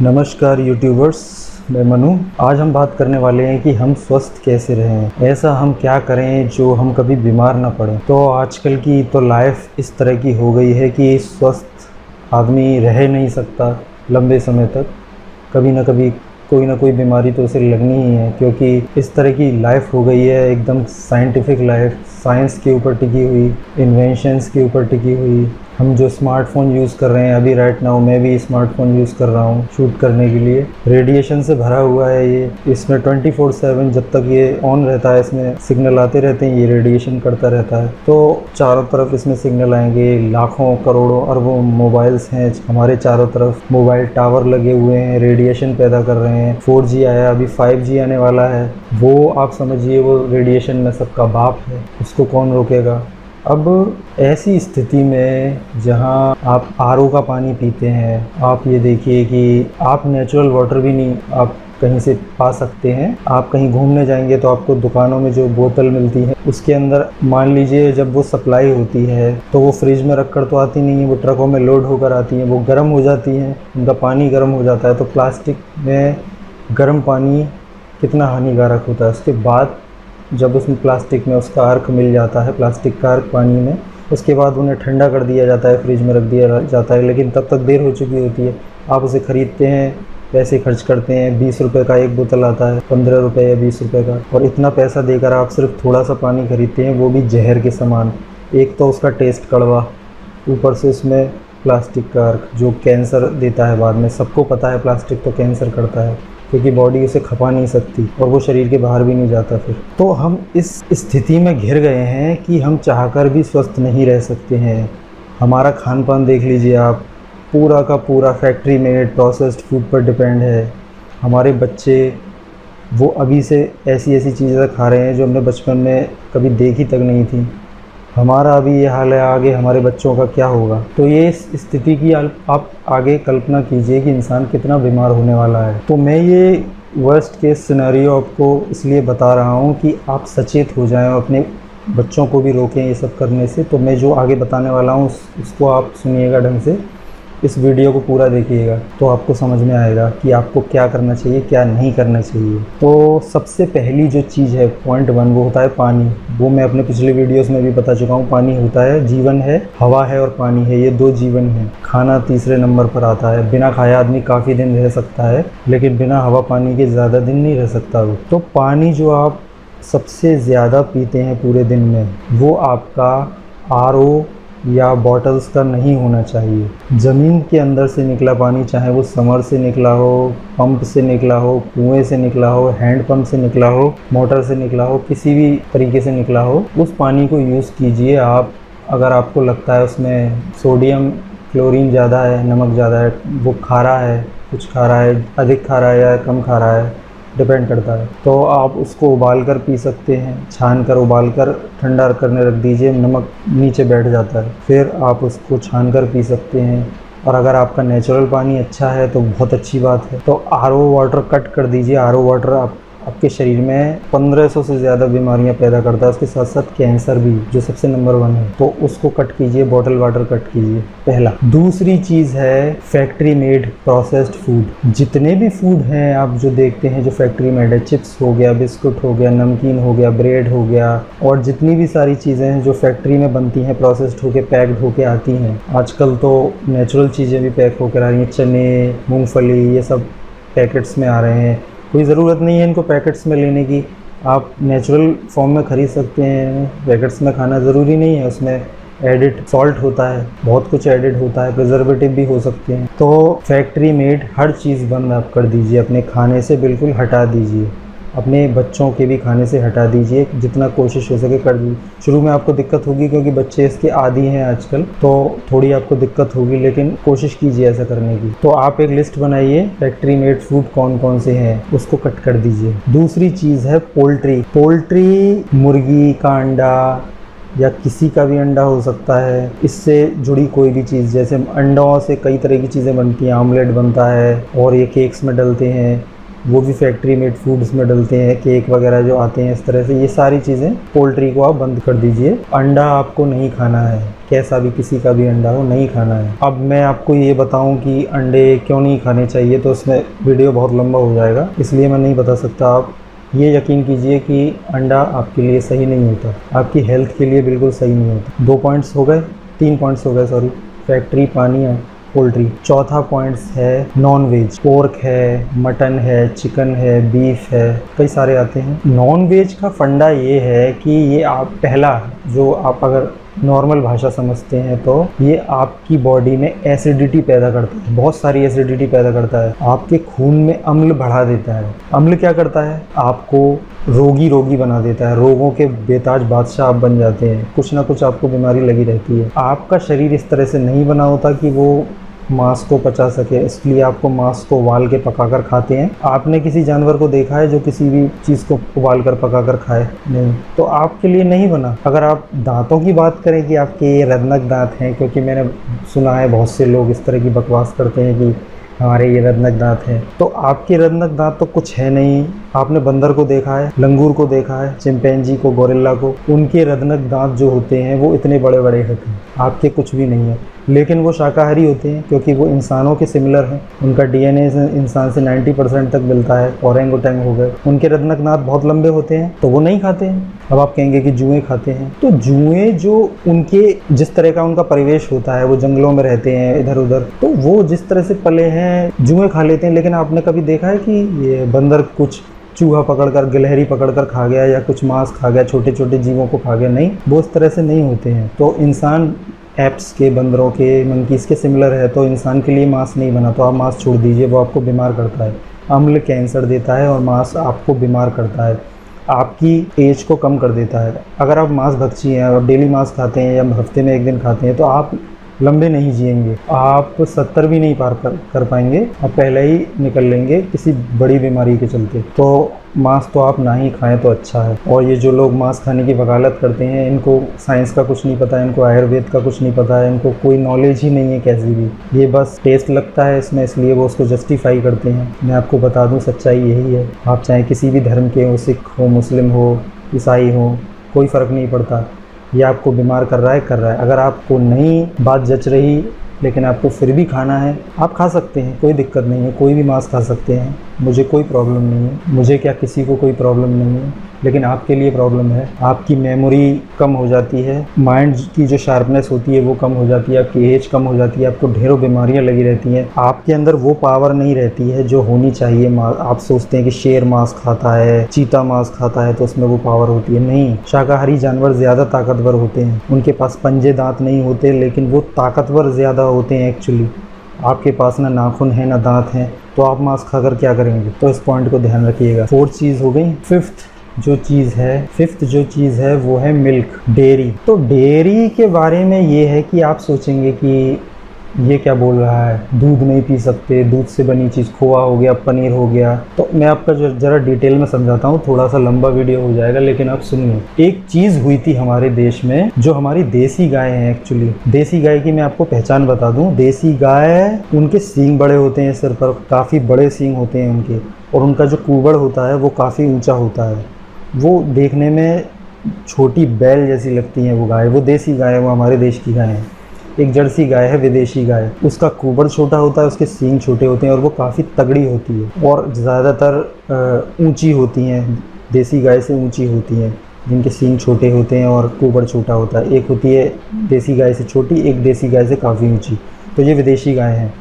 नमस्कार यूट्यूबर्स, मैं मनु। आज हम बात करने वाले हैं कि हम स्वस्थ कैसे रहें, ऐसा हम क्या करें जो हम कभी बीमार ना पड़ें। तो आजकल की तो लाइफ इस तरह की हो गई है कि स्वस्थ आदमी रह नहीं सकता लंबे समय तक। कभी ना कभी कोई ना कोई बीमारी तो उसे लगनी ही है, क्योंकि इस तरह की लाइफ हो गई है, एकदम साइंटिफिक लाइफ, साइंस के ऊपर टिकी हुई, इन्वेंशंस के ऊपर टिकी हुई। हम जो स्मार्टफ़ोन यूज़ कर रहे हैं अभी राइट नाउ, मैं भी स्मार्टफ़ोन यूज़ कर रहा हूँ शूट करने के लिए। रेडिएशन से भरा हुआ है ये, इसमें 24/7 जब तक ये ऑन रहता है इसमें सिग्नल आते रहते हैं, ये रेडिएशन करता रहता है। तो चारों तरफ इसमें सिग्नल आएंगे, लाखों करोड़ों अरबों मोबाइल्स हैं हमारे चारों तरफ, मोबाइल टावर लगे हुए हैं, रेडिएशन पैदा कर रहे हैं। 4G आया, अभी 5G आने वाला है, वो आप समझिए वो रेडिएशन में सबका बाप है, उसको कौन रोकेगा। अब ऐसी स्थिति में जहां आप आरओ का पानी पीते हैं, आप ये देखिए कि आप नेचुरल वाटर भी नहीं आप कहीं से पा सकते हैं। आप कहीं घूमने जाएंगे तो आपको दुकानों में जो बोतल मिलती है उसके अंदर मान लीजिए जब वो सप्लाई होती है तो वो फ्रिज में रख कर तो आती नहीं है, वो ट्रकों में लोड होकर आती हैं, वो गर्म हो जाती हैं, उनका पानी गर्म हो जाता है। तो प्लास्टिक में गर्म पानी कितना हानिकारक होता है। उसके बाद जब उसमें प्लास्टिक में उसका अर्क मिल जाता है, प्लास्टिक का अर्क पानी में, उसके बाद उन्हें ठंडा कर दिया जाता है, फ्रिज में रख दिया जाता है, लेकिन तब तक देर हो चुकी होती है। आप उसे ख़रीदते हैं, पैसे खर्च करते हैं, 20 रुपये का एक बोतल आता है, 15 रुपये या 20 रुपये का, और इतना पैसा देकर आप सिर्फ थोड़ा सा पानी खरीदते हैं, वो भी जहर के समान। एक तो उसका टेस्ट कड़वा, ऊपर से उसमें प्लास्टिक का अर्क जो कैंसर देता है बाद में। सबको पता है प्लास्टिक तो कैंसर करता है, क्योंकि बॉडी उसे खपा नहीं सकती और वो शरीर के बाहर भी नहीं जाता। फिर तो हम इस स्थिति में घिर गए हैं कि हम चाहकर भी स्वस्थ नहीं रह सकते हैं। हमारा खान पान देख लीजिए आप, पूरा का पूरा फैक्ट्री मेड प्रोसेस्ड फूड पर डिपेंड है। हमारे बच्चे वो अभी से ऐसी ऐसी चीज़ें खा रहे हैं जो हमने बचपन में कभी देखी तक नहीं थी। हमारा अभी ये हाल है, आगे हमारे बच्चों का क्या होगा। तो ये इस स्थिति की आप आगे कल्पना कीजिए कि इंसान कितना बीमार होने वाला है। तो मैं ये वर्स्ट केस सिनेरियो आपको इसलिए बता रहा हूँ कि आप सचेत हो जाएं, अपने बच्चों को भी रोकें ये सब करने से। तो मैं जो आगे बताने वाला हूँ उसको आप सुनिएगा ढंग से, इस वीडियो को पूरा देखिएगा तो आपको समझ में आएगा कि आपको क्या करना चाहिए, क्या नहीं करना चाहिए। तो सबसे पहली जो चीज़ है, पॉइंट 1, वो होता है पानी। वो मैं अपने पिछले वीडियोस में भी बता चुका हूँ। पानी होता है, जीवन है, हवा है और पानी है, ये 2 जीवन है। खाना तीसरे नंबर पर आता है। बिना खाए आदमी काफ़ी दिन रह सकता है, लेकिन बिना हवा पानी के ज़्यादा दिन नहीं रह सकता वो। तो पानी जो आप सबसे ज़्यादा पीते हैं पूरे दिन में, वो आपका आरओ या बॉटल्स का नहीं होना चाहिए। ज़मीन के अंदर से निकला पानी, चाहे वो समर से निकला हो, पंप से निकला हो, कुएं से निकला हो, हैंड पंप से निकला हो, मोटर से निकला हो, किसी भी तरीके से निकला हो, उस पानी को यूज़ कीजिए आप। अगर आपको लगता है उसमें सोडियम क्लोरीन ज़्यादा है, नमक ज़्यादा है, वो खारा है, कुछ खारा है, अधिक खारा है या कम खारा है, डिपेंड करता है, तो आप उसको उबाल कर पी सकते हैं। छान कर उबाल कर ठंडा करने रख दीजिए, नमक नीचे बैठ जाता है, फिर आप उसको छान कर पी सकते हैं। और अगर आपका नेचुरल पानी अच्छा है तो बहुत अच्छी बात है। तो आरओ वाटर कट कर दीजिए। आरओ वाटर आपके शरीर में 1500 से ज़्यादा बीमारियां पैदा करता है, उसके साथ साथ कैंसर भी, जो सबसे नंबर 1 है। तो उसको कट कीजिए, बॉटल वाटर कट कीजिए, पहला। दूसरी चीज़ है फैक्ट्री मेड प्रोसेस्ड फूड। जितने भी फूड हैं आप जो देखते हैं जो फैक्ट्री मेड है, चिप्स हो गया, बिस्कुट हो गया, नमकीन हो गया, ब्रेड हो गया, और जितनी भी सारी चीज़ें हैं जो फैक्ट्री में बनती हैं, प्रोसेस्ड होकर पैक्ड होकर आती हैं। आजकल तो नेचुरल चीज़ें भी पैक होकर आ रही हैं, चने, मूँगफली, ये सब पैकेट्स में आ रहे हैं। कोई ज़रूरत नहीं है इनको पैकेट्स में लेने की, आप नेचुरल फॉर्म में ख़रीद सकते हैं। पैकेट्स में खाना ज़रूरी नहीं है, उसमें एडिड सॉल्ट होता है, बहुत कुछ एडिड होता है, प्रिजर्वेटिव भी हो सकते हैं। तो फैक्ट्री मेड हर चीज़ बंद आप कर दीजिए, अपने खाने से बिल्कुल हटा दीजिए, अपने बच्चों के भी खाने से हटा दीजिए, जितना कोशिश हो सके कर दीजिए। शुरू में आपको दिक्कत होगी क्योंकि बच्चे इसके आदी हैं आजकल, तो थोड़ी आपको दिक्कत होगी, लेकिन कोशिश कीजिए ऐसा करने की। तो आप एक लिस्ट बनाइए, फैक्ट्री मेड फूड कौन कौन से हैं, उसको कट कर दीजिए। दूसरी चीज़ है पोल्ट्री। पोल्ट्री मुर्गी का अंडा या किसी का भी अंडा हो सकता है, इससे जुड़ी कोई भी चीज़, जैसे अंडों से कई तरह की चीज़ें बनती हैं, आमलेट बनता है और ये केक्स में डलते हैं, वो भी फैक्ट्री मेड फूड्स में डलते हैं, केक वगैरह जो आते हैं इस तरह से। ये सारी चीज़ें, पोल्ट्री को आप बंद कर दीजिए। अंडा आपको नहीं खाना है, कैसा भी किसी का भी अंडा हो नहीं खाना है। अब मैं आपको ये बताऊं कि अंडे क्यों नहीं खाने चाहिए तो उसमें वीडियो बहुत लंबा हो जाएगा, इसलिए मैं नहीं बता सकता। आप ये यकीन कीजिए कि अंडा आपके लिए सही नहीं होता, आपकी हेल्थ के लिए बिल्कुल सही नहीं होता। 2 पॉइंट्स हो गए, 3 पॉइंट्स हो गए सॉरी, फैक्ट्री, पानी और पोल्ट्री। चौथा पॉइंट्स है नॉन वेज, पोर्क है, मटन है, चिकन है, बीफ है, कई सारे आते हैं। नॉन वेज का फंडा ये है कि ये आप पहला जो आप अगर नॉर्मल भाषा समझते हैं तो ये आपकी बॉडी में एसिडिटी पैदा करता है, बहुत सारी एसिडिटी पैदा करता है, आपके खून में अम्ल बढ़ा देता है। अम्ल क्या करता है? आपको रोगी बना देता है, रोगों के बेताज बादशाह आप बन जाते हैं, कुछ ना कुछ आपको बीमारी लगी रहती है। आपका शरीर इस तरह से नहीं बना होता कि वो मांस को पचा सके, इसलिए आपको मांस को उबाल के पकाकर खाते हैं। आपने किसी जानवर को देखा है जो किसी भी चीज़ को उबाल कर पकाकर खाए? नहीं, तो आपके लिए नहीं बना। अगर आप दांतों की बात करें कि आपके ये रत्नक दांत हैं, क्योंकि मैंने सुना है बहुत से लोग इस तरह की बकवास करते हैं कि हमारे ये रत्नक दांत हैं, तो आपके रत्नक दांत तो कुछ है नहीं। आपने बंदर को देखा है, लंगूर को देखा है, चिंपैंजी को, गोरिल्ला को, उनके रत्नक दांत जो होते हैं वो इतने बड़े बड़े होते हैं, आपके कुछ भी नहीं है। लेकिन वो शाकाहारी होते हैं क्योंकि वो इंसानों के सिमिलर हैं, उनका डीएनए इंसान से 90% तक मिलता है। ओरेंगुटेंग हो गए, उनके रत्नक दांत बहुत लंबे होते हैं तो वो नहीं खाते हैं। अब आप कहेंगे कि जुएं खाते हैं, तो जुएं जो उनके जिस तरह का उनका परिवेश होता है, वो जंगलों में रहते हैं इधर उधर, तो वो जिस तरह से पले हैं जुएं खा लेते हैं। लेकिन आपने कभी देखा है कि ये बंदर कुछ चूहा पकड़कर, गिलहरी पकड़कर खा गया या कुछ मांस खा गया, छोटे छोटे जीवों को खा गया? नहीं, वो इस तरह से नहीं होते हैं। तो इंसान एप्स के, बंदरों के, मंकीज़ के सिमिलर है, तो इंसान के लिए मांस नहीं बना। तो आप मांस छोड़ दीजिए, वो आपको बीमार करता है। अम्ल कैंसर देता है और मांस आपको बीमार करता है, आपकी एज को कम कर देता है। अगर आप मांस भक्षी हैं, आप डेली मांस खाते हैं या हफ्ते में 1 दिन खाते हैं, तो आप लंबे नहीं जिएंगे, आप 70 भी नहीं पार कर पाएंगे, आप पहले ही निकल लेंगे किसी बड़ी बीमारी के चलते। तो मांस तो आप ना ही खाएं तो अच्छा है। और ये जो लोग मांस खाने की वकालत करते हैं, इनको साइंस का कुछ नहीं पता है, इनको आयुर्वेद का कुछ नहीं पता है, इनको कोई नॉलेज ही नहीं है कैसी भी। ये बस टेस्ट लगता है इसमें, इसलिए वो उसको जस्टिफाई करते हैं। मैं आपको बता दूं, सच्चाई यही है। आप चाहे किसी भी धर्म के हो, सिख हो, मुस्लिम हो, ईसाई हो, कोई फ़र्क नहीं पड़ता। ये आपको बीमार कर रहा है। अगर आपको नहीं बात जच रही लेकिन आपको फिर भी खाना है, आप खा सकते हैं, कोई दिक्कत नहीं है, कोई भी मांस खा सकते हैं, मुझे कोई प्रॉब्लम नहीं है। मुझे क्या, किसी को कोई प्रॉब्लम नहीं है, लेकिन आपके लिए प्रॉब्लम है। आपकी मेमोरी कम हो जाती है, माइंड की जो शार्पनेस होती है वो कम हो जाती है, आपकी एज कम हो जाती है, आपको ढेरों बीमारियां लगी रहती हैं, आपके अंदर वो पावर नहीं रहती है जो होनी चाहिए। आप सोचते हैं कि शेर मांस खाता है, चीता मांस खाता है तो उसमें वो पावर होती है। नहीं, शाकाहारी जानवर ज़्यादा ताकतवर होते हैं, उनके पास पंजे दांत नहीं होते, लेकिन वो ताकतवर ज़्यादा होते हैं एक्चुअली। आपके पास ना नाखून है ना दांत हैं, तो आप मांस खाकर क्या करेंगे? तो इस पॉइंट को ध्यान रखिएगा। 4th चीज़ हो गई। फिफ्थ जो चीज़ है वो है मिल्क, डेयरी। तो डेयरी के बारे में ये है कि आप सोचेंगे कि ये क्या बोल रहा है, दूध नहीं पी सकते, दूध से बनी चीज़, खोआ हो गया, पनीर हो गया। तो मैं आपका ज़रा डिटेल में समझाता हूँ, थोड़ा सा लंबा वीडियो हो जाएगा, लेकिन आप सुनिए। एक चीज़ हुई थी हमारे देश में, जो हमारी देसी गाय हैं एक्चुअली। देसी गाय की मैं आपको पहचान बता दूँ। देसी गाय, उनके सींग बड़े होते हैं, सिर पर काफ़ी बड़े सींग होते हैं उनके, और उनका जो कूबड़ होता है वो काफ़ी ऊँचा होता है। वो देखने में छोटी बैल जैसी लगती हैं वो गाय। वो देसी गाय है, वो हमारे देश की गाय है। एक जर्सी गाय है, विदेशी गाय, उसका कूबड़ छोटा होता है, उसके सींग छोटे होते हैं और वो काफ़ी तगड़ी होती है और ज़्यादातर ऊंची होती हैं, देसी गाय से ऊंची होती हैं, जिनके सींग छोटे होते हैं और कूबड़ छोटा होता है। एक होती है देसी गाय से छोटी, एक देसी गाय से काफ़ी ऊंची। तो ये विदेशी गाय हैं,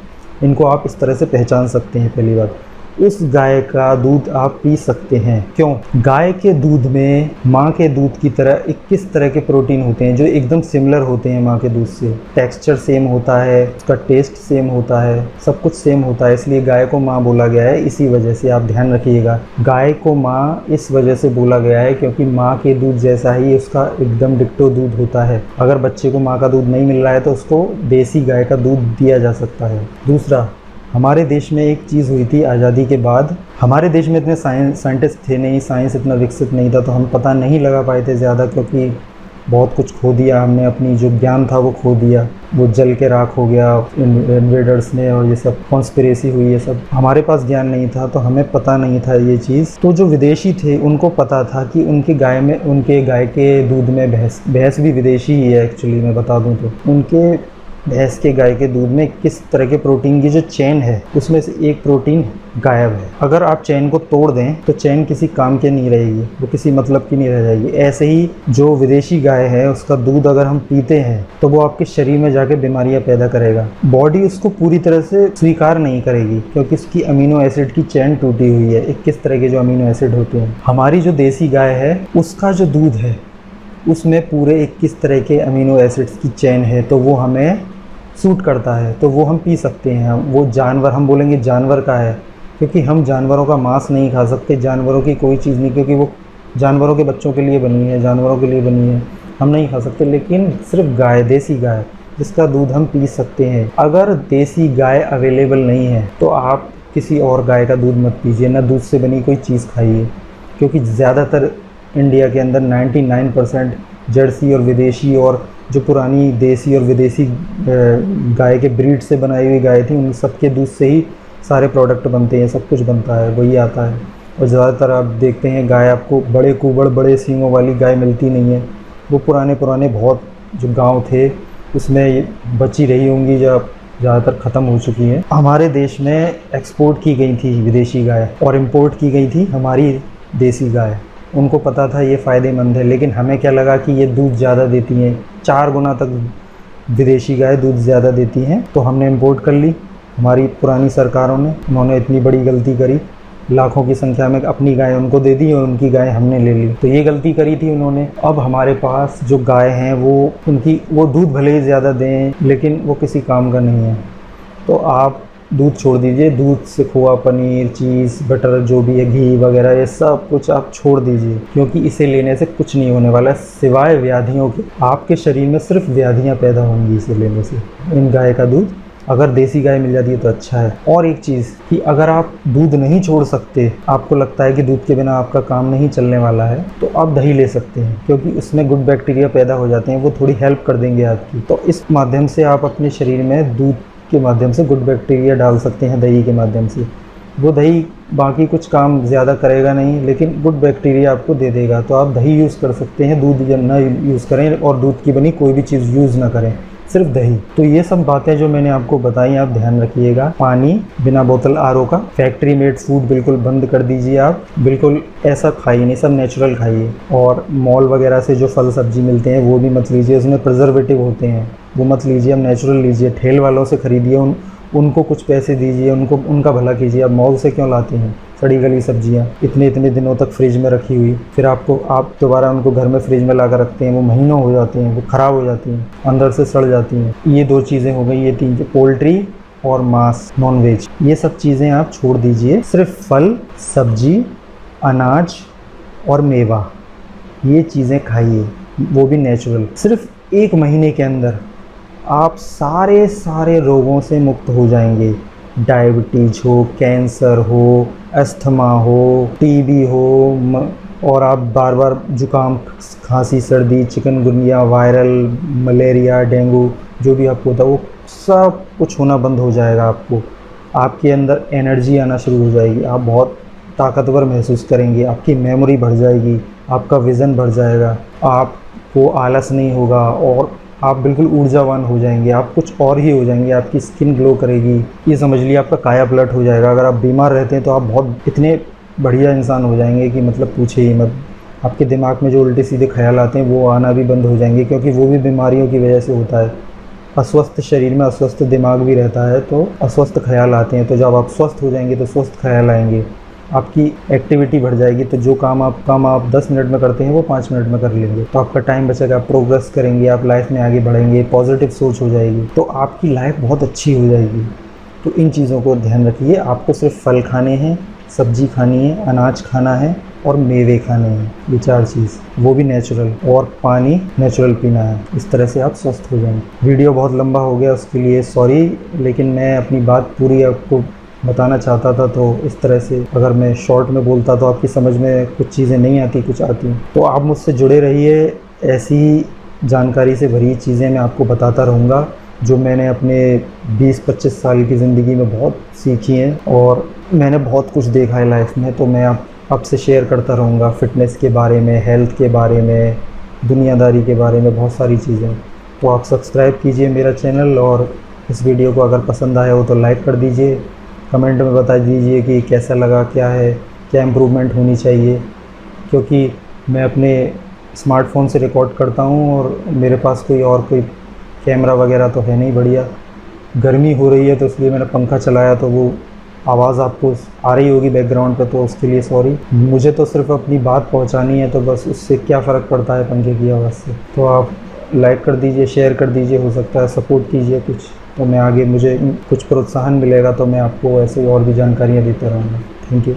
इनको आप इस तरह से पहचान सकते हैं। पहली बात, उस गाय का दूध आप पी सकते हैं। क्यों? गाय के दूध में माँ के दूध की तरह 21 तरह के प्रोटीन होते हैं जो एकदम सिमिलर होते हैं माँ के दूध से। टेक्सचर सेम होता है, उसका टेस्ट सेम होता है, सब कुछ सेम होता है, इसलिए गाय को माँ बोला गया है। इसी वजह से आप ध्यान रखिएगा, गाय को माँ इस वजह से बोला गया है क्योंकि माँ के दूध जैसा ही उसका एकदम डिक्टो दूध होता है। अगर बच्चे को माँ का दूध नहीं मिल रहा है तो उसको देसी गाय का दूध दिया जा सकता है। दूसरा, हमारे देश में एक चीज़ हुई थी आज़ादी के बाद। हमारे देश में इतने साइंटिस्ट थे नहीं, साइंस इतना विकसित नहीं था, तो हम पता नहीं लगा पाए थे ज़्यादा, क्योंकि बहुत कुछ खो दिया हमने, अपनी जो ज्ञान था वो खो दिया, वो जल के राख हो गया इन्वेडर्स ने, और ये सब कॉन्स्पिरेसी हुई, ये सब हमारे पास ज्ञान नहीं था, तो हमें पता नहीं था ये चीज़। तो जो विदेशी थे उनको पता था कि उनके गाय के दूध में भैंस भी विदेशी ही है एक्चुअली, मैं बता दूं तो उनके भैंस के गाय के दूध में किस तरह के प्रोटीन की जो चेन है उसमें से एक प्रोटीन गायब है। अगर आप चेन को तोड़ दें तो चेन किसी काम की नहीं रहेगी, वो किसी मतलब की नहीं रह जाएगी। ऐसे ही जो विदेशी गाय है उसका दूध अगर हम पीते हैं तो वो आपके शरीर में जाके बीमारियां पैदा करेगा। बॉडी उसको पूरी तरह से स्वीकार नहीं करेगी क्योंकि उसकी अमीनो एसिड की चेन टूटी हुई है। 21 तरह के जो अमीनो एसिड होते हैं। हमारी जो देसी गाय है उसका जो दूध है उसमें पूरे 21 तरह के अमीनो एसिड्स की चेन है, तो वो हमें सूट करता है, तो वो हम पी सकते हैं। वो जानवर, हम बोलेंगे जानवर का है क्योंकि हम जानवरों का मांस नहीं खा सकते, जानवरों की कोई चीज़ नहीं, क्योंकि वो जानवरों के बच्चों के लिए बनी है, जानवरों के लिए बनी है, हम नहीं खा सकते। लेकिन सिर्फ गाय, देसी गाय जिसका दूध हम पी सकते हैं। अगर देसी गाय अवेलेबल नहीं है तो आप किसी और गाय का दूध मत पीजिए, ना दूध से बनी कोई चीज़ खाइए, क्योंकि ज़्यादातर इंडिया के अंदर 99% जर्सी और विदेशी और जो पुरानी देसी और विदेशी गाय के ब्रीड से बनाई हुई गाय थी, उन सब के दूध से ही सारे प्रोडक्ट बनते हैं, सब कुछ बनता है, वही आता है। और ज़्यादातर आप देखते हैं गाय आपको बड़े कुबड़ बड़े सींगों वाली गाय मिलती नहीं है, वो पुराने बहुत जो गांव थे उसमें बची रही होंगी, जो ज़्यादातर ख़त्म हो चुकी हैं। हमारे देश में एक्सपोर्ट की गई थी विदेशी गाय और इम्पोर्ट की गई थी हमारी देसी गाय। उनको पता था ये फ़ायदेमंद है, लेकिन हमें क्या लगा कि ये दूध ज़्यादा देती हैं, 4 गुना तक विदेशी गाय दूध ज़्यादा देती हैं, तो हमने इंपोर्ट कर ली। हमारी पुरानी सरकारों ने, उन्होंने इतनी बड़ी गलती करी, लाखों की संख्या में अपनी गाय उनको दे दी और उनकी गाय हमने ले ली, तो ये गलती करी थी उन्होंने। अब हमारे पास जो गाय हैं वो दूध भले ही ज़्यादा दें लेकिन वो किसी काम का नहीं है। तो आप दूध छोड़ दीजिए, दूध से खोआ, पनीर, चीज़, बटर, जो भी है, घी वगैरह, ये सब कुछ आप छोड़ दीजिए, क्योंकि इसे लेने से कुछ नहीं होने वाला है सिवाय व्याधियों के। आपके शरीर में सिर्फ व्याधियाँ पैदा होंगी इसे लेने से। इन गाय का दूध अगर देसी गाय मिल जाती है तो अच्छा है। और एक चीज़ कि अगर आप दूध नहीं छोड़ सकते, आपको लगता है कि दूध के बिना आपका काम नहीं चलने वाला है, तो आप दही ले सकते हैं, क्योंकि उसमें गुड बैक्टीरिया पैदा हो जाते हैं, वो थोड़ी हेल्प कर देंगे आपकी। तो इस माध्यम से आप अपने शरीर में दूध के माध्यम से गुड बैक्टीरिया डाल सकते हैं दही के माध्यम से। वो दही बाकी कुछ काम ज़्यादा करेगा नहीं, लेकिन गुड बैक्टीरिया आपको दे देगा। तो आप दही यूज़ कर सकते हैं, दूध ना यूज़ करें और दूध की बनी कोई भी चीज़ यूज़ ना करें, सिर्फ दही। तो ये सब बातें जो मैंने आपको बताई आप ध्यान रखिएगा। पानी बिना बोतल आरओ का, फैक्ट्री मेड फूड बिल्कुल बंद कर दीजिए, आप बिल्कुल ऐसा खाइए नहीं, सब नेचुरल खाइए। और मॉल वगैरह से जो फल सब्जी मिलते हैं वो भी मत लीजिए, उसमें प्रिजर्वेटिव होते हैं, वो मत लीजिए, हम नेचुरल लीजिए। ठेल वालों से ख़रीदिए, उनको कुछ पैसे दीजिए, उनका भला कीजिए। आप मॉल से क्यों लाते हैं सड़ी गली सब्जियां इतने दिनों तक फ्रिज में रखी हुई, फिर आप दोबारा उनको घर में फ्रिज में ला कर रखते हैं, वो महीनों हो जाते हैं, वो ख़राब हो जाती हैं, अंदर से सड़ जाती हैं। ये 2 चीज़ें हो गई, ये 3, पोल्ट्री और मांस, नॉनवेज, ये सब चीज़ें आप छोड़ दीजिए। सिर्फ फल, सब्जी, अनाज और मेवा, ये चीज़ें खाइए, वो भी नेचुरल। सिर्फ 1 महीने के अंदर आप सारे रोगों से मुक्त हो जाएंगे। डायबिटीज हो, कैंसर हो, अस्थमा हो, टीबी हो, और आप बार जुकाम, खांसी, सर्दी, चिकनगुनिया, वायरल, मलेरिया, डेंगू, जो भी आपको होता है वो सब कुछ होना बंद हो जाएगा। आपके अंदर एनर्जी आना शुरू हो जाएगी, आप बहुत ताकतवर महसूस करेंगे, आपकी मेमोरी बढ़ जाएगी, आपका विज़न बढ़ जाएगा, आपको आलस नहीं होगा और आप बिल्कुल ऊर्जावान हो जाएंगे, आप कुछ और ही हो जाएंगे, आपकी स्किन ग्लो करेगी, ये समझ लीजिए आपका काया पलट हो जाएगा। अगर आप बीमार रहते हैं तो आप बहुत इतने बढ़िया इंसान हो जाएंगे कि मतलब पूछे ही मत। आपके दिमाग में जो उल्टे सीधे ख्याल आते हैं वो आना भी बंद हो जाएंगे, क्योंकि वो भी बीमारियों की वजह से होता है। अस्वस्थ शरीर में अस्वस्थ दिमाग भी रहता है, तो अस्वस्थ ख्याल आते हैं। तो जब आप स्वस्थ हो जाएंगे तो स्वस्थ ख्याल आएंगे, आपकी एक्टिविटी बढ़ जाएगी, तो जो काम आप 10 मिनट में करते हैं वो 5 मिनट में कर लेंगे, तो आपका टाइम बचेगा, आप प्रोग्रेस करेंगे, आप लाइफ में आगे बढ़ेंगे, पॉजिटिव सोच हो जाएगी, तो आपकी लाइफ बहुत अच्छी हो जाएगी। तो इन चीज़ों को ध्यान रखिए। आपको सिर्फ फल खाने हैं, सब्जी खानी है, अनाज खाना है और मेवे खाने हैं, ये 4 चीज़, वो भी नेचुरल, और पानी नेचुरल पीना है। इस तरह से आप स्वस्थ हो जाएंगे। वीडियो बहुत लंबा हो गया, उसके लिए सॉरी, लेकिन मैं अपनी बात पूरी आपको बताना चाहता था, तो इस तरह से अगर मैं शॉर्ट में बोलता तो आपकी समझ में कुछ चीज़ें नहीं आती, कुछ आती। तो आप मुझसे जुड़े रहिए, ऐसी जानकारी से भरी चीज़ें मैं आपको बताता रहूँगा, जो मैंने अपने 20-25 साल की ज़िंदगी में बहुत सीखी हैं और मैंने बहुत कुछ देखा है लाइफ में। तो मैं आपसे शेयर करता रहूँगा फ़िटनेस के बारे में, हेल्थ के बारे में, दुनियादारी के बारे में, बहुत सारी चीज़ें। तो आप सब्सक्राइब कीजिए मेरा चैनल, और इस वीडियो को अगर पसंद आया हो तो लाइक कर दीजिए। कमेंट में बता दीजिए कि कैसा लगा, क्या है, क्या इम्प्रूवमेंट होनी चाहिए, क्योंकि मैं अपने स्मार्टफ़ोन से रिकॉर्ड करता हूँ और मेरे पास कोई कैमरा वगैरह तो है नहीं बढ़िया। गर्मी हो रही है तो इसलिए मैंने पंखा चलाया, तो वो आवाज़ आपको आ रही होगी बैकग्राउंड पे, तो उसके लिए सॉरी। मुझे तो सिर्फ अपनी बात पहुंचानी है, तो बस उससे क्या फ़र्क पड़ता है पंखे की आवाज़ से। तो आप लाइक कर दीजिए, शेयर कर दीजिए, हो सकता है सपोर्ट कीजिए कुछ, तो मैं आगे मुझे कुछ प्रोत्साहन मिलेगा, तो मैं आपको ऐसे और भी जानकारियाँ देता रहूँगा। Thank you.